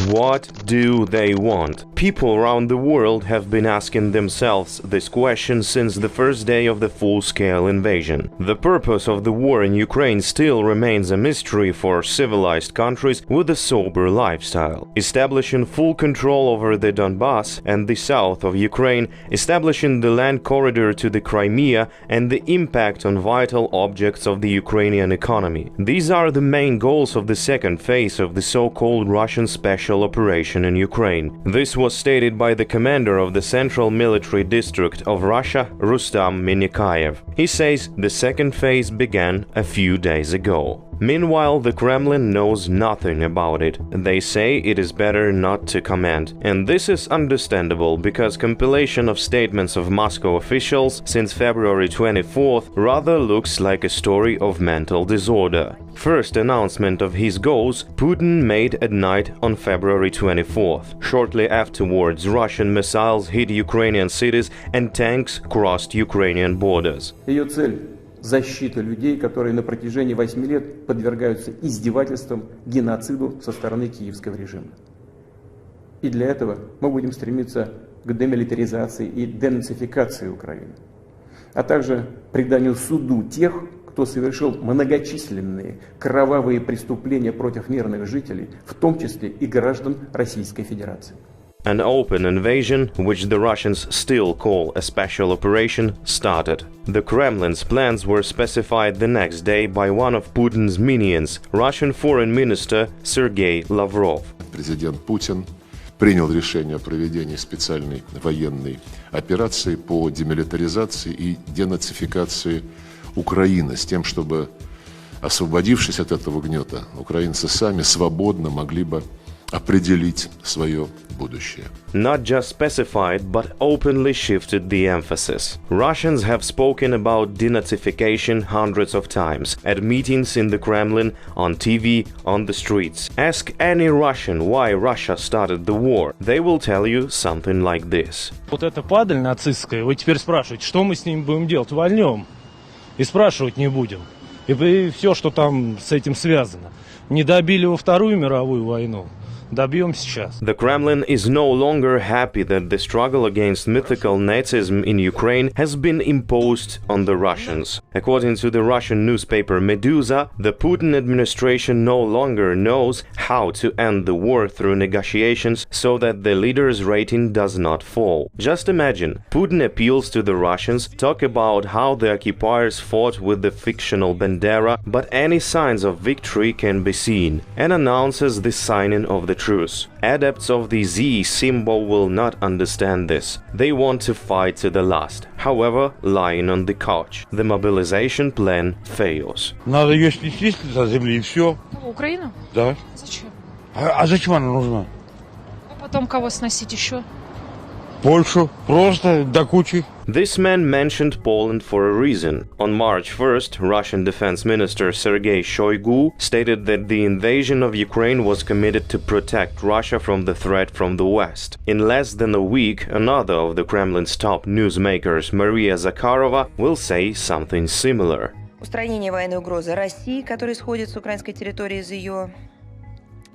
What do they want? People around the world have been asking themselves this question since the first day of the full-scale invasion. The purpose of the war in Ukraine still remains a mystery for civilized countries with a sober lifestyle. Establishing full control over the Donbass and the south of Ukraine, establishing the land corridor to the Crimea, and the impact on vital objects of the Ukrainian economy. These are the main goals of the second phase of the so-called Russian special operation in Ukraine. This was stated by the commander of the Central Military District of Russia, Rustam Minikayev. He says the second phase began a few days ago. Meanwhile, the Kremlin knows nothing about it. They say it is better not to comment. And this is understandable, because compilation of statements of Moscow officials since February 24th rather looks like a story of mental disorder. First announcement of his goals Putin made at night on February 24th. Shortly afterwards, Russian missiles hit Ukrainian cities and tanks crossed Ukrainian borders. Защита людей, которые на протяжении 8 лет подвергаются издевательствам, геноциду со стороны киевского режима. И для этого мы будем стремиться к демилитаризации и денацификации Украины, а также преданию суду тех, кто совершил многочисленные кровавые преступления против мирных жителей, в том числе и граждан Российской Федерации. An open invasion, which the Russians still call a special operation, started. The Kremlin's plans were specified the next day by one of Putin's minions, Russian Foreign Minister Sergei Lavrov. Президент Путин принял решение о проведении специальной военной операции по демилитаризации и денацификации Украины, с тем, чтобы, освободившись от этого гнета, украинцы сами свободно могли бы определить свое будущее. Not just specified, but openly shifted the emphasis. Russians have spoken about denazification hundreds of times, at meetings in the Kremlin, on TV, on the streets. Ask any Russian why Russia started the war. They will tell you something like this. Вот эта падаль нацистская, вы теперь спрашиваете, что мы с ним будем делать? Вольнем. И спрашивать не будем. И все, что там с этим связано. Не добили во Вторую мировую войну. The Kremlin is no longer happy that the struggle against mythical Nazism in Ukraine has been imposed on the Russians. According to the Russian newspaper Meduza, the Putin administration no longer knows how to end the war through negotiations so that the leader's rating does not fall. Just imagine, Putin appeals to the Russians, talk about how the occupiers fought with the fictional Bandera, but any signs of victory can be seen, and announces the signing of the truce. Adepts of the Z symbol will not understand this. They want to fight to the last. However, lying on the couch, the mobilization plan fails. Надо ее снести с земли и все. Украину? Да. Зачем? А зачем она нужна? А потом кого сносить еще? Польшу. Просто до кучи. This man mentioned Poland for a reason. On March 1st, Russian Defense Minister Sergei Shoigu stated that the invasion of Ukraine was committed to protect Russia from the threat from the West. In less than a week, another of the Kremlin's top newsmakers, Maria Zakharova, will say something similar. Устранение военной угрозы России, которая исходит с украинской территории из ее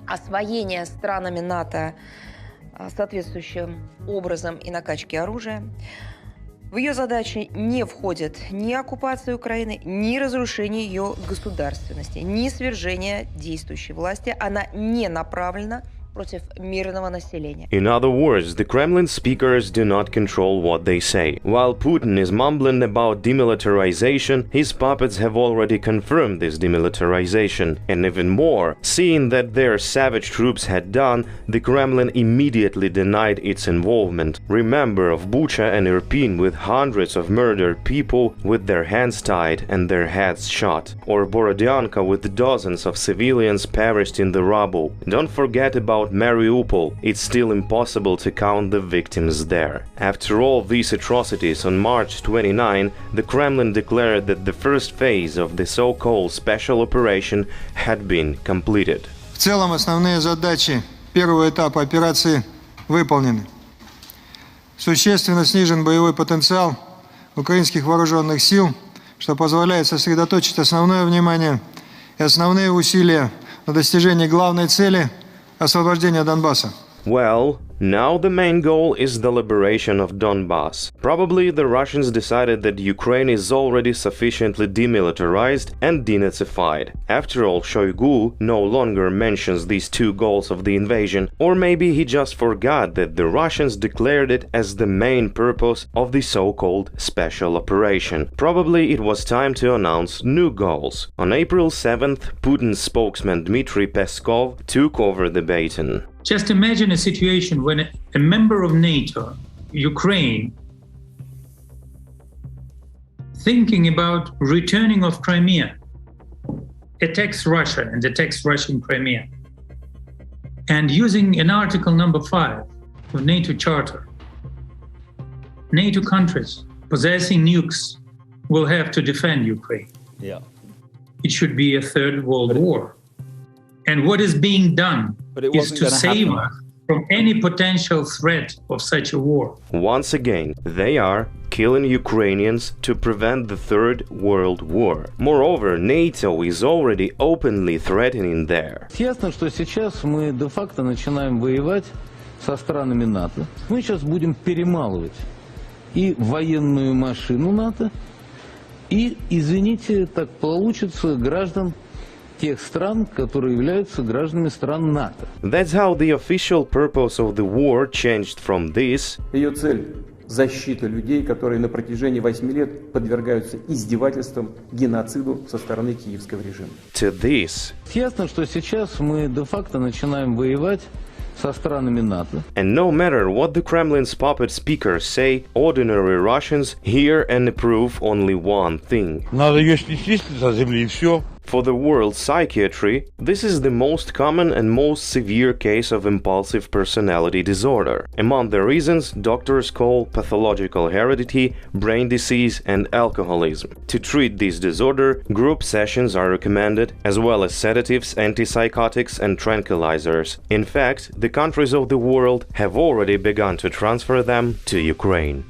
освоения странами НАТО соответствующим образом и накачки оружия. В ее задачи не входит ни оккупация Украины, ни разрушение ее государственности, ни свержение действующей власти. Она не направлена против мирного населения. In other words, the Kremlin speakers do not control what they say. While Putin is mumbling about demilitarization, his puppets have already confirmed this demilitarization. And even more, seeing that their savage troops had done, the Kremlin immediately denied its involvement. Remember of Bucha and Irpin with hundreds of murdered people with their hands tied and their heads shot. Or Borodyanka with dozens of civilians perished in the rubble. Don't forget about Mariupol. It's still impossible to count the victims there. After all these atrocities, on March 29, the Kremlin declared that the first phase of the so-called special operation had been completed. В целом основные задачи первого этапа операции выполнены. Существенно снижен боевой потенциал украинских вооруженных сил, что позволяет сосредоточить основное внимание и основные усилия на достижении главной цели – освобождения Донбасса. Well, now the main goal is the liberation of Donbass. Probably the Russians decided that Ukraine is already sufficiently demilitarized and denazified. After all, Shoigu no longer mentions these two goals of the invasion, or maybe he just forgot that the Russians declared it as the main purpose of the so-called special operation. Probably it was time to announce new goals. On April 7th, Putin's spokesman Dmitry Peskov took over the baton. Just imagine a situation when a member of NATO, Ukraine, thinking about returning of Crimea, attacks Russia and attacks Russian Crimea, and using an Article number 5 of NATO Charter, NATO countries possessing nukes will have to defend Ukraine. Yeah. It should be a third world war. And what is being done is to save us from any potential threat of such a war. Once again, they are killing Ukrainians to prevent the Third World War. Moreover, NATO is already openly threatening there. Ясно, что сейчас мы де-факто начинаем воевать со странами НАТО. Мы сейчас будем перемалывать и военную машину НАТО, и, извините, так получится, граждан тех стран, которые являются гражданами стран НАТО. That's how the official purpose of the war changed from this. Ее цель – защита людей, которые на протяжении 8 лет подвергаются издевательствам, геноциду со стороны киевского режима. To this. Ясно, что сейчас мы де-факто начинаем воевать со странами НАТО. And no matter what the Kremlin's puppet speakers say, ordinary Russians hear and approve only one thing. Надо ее снести со земли и все. For the world psychiatry, this is the most common and most severe case of impulsive personality disorder. Among the reasons, doctors call pathological heredity, brain disease, and alcoholism. To treat this disorder, group sessions are recommended, as well as sedatives, antipsychotics, and tranquilizers. In fact, the countries of the world have already begun to transfer them to Ukraine.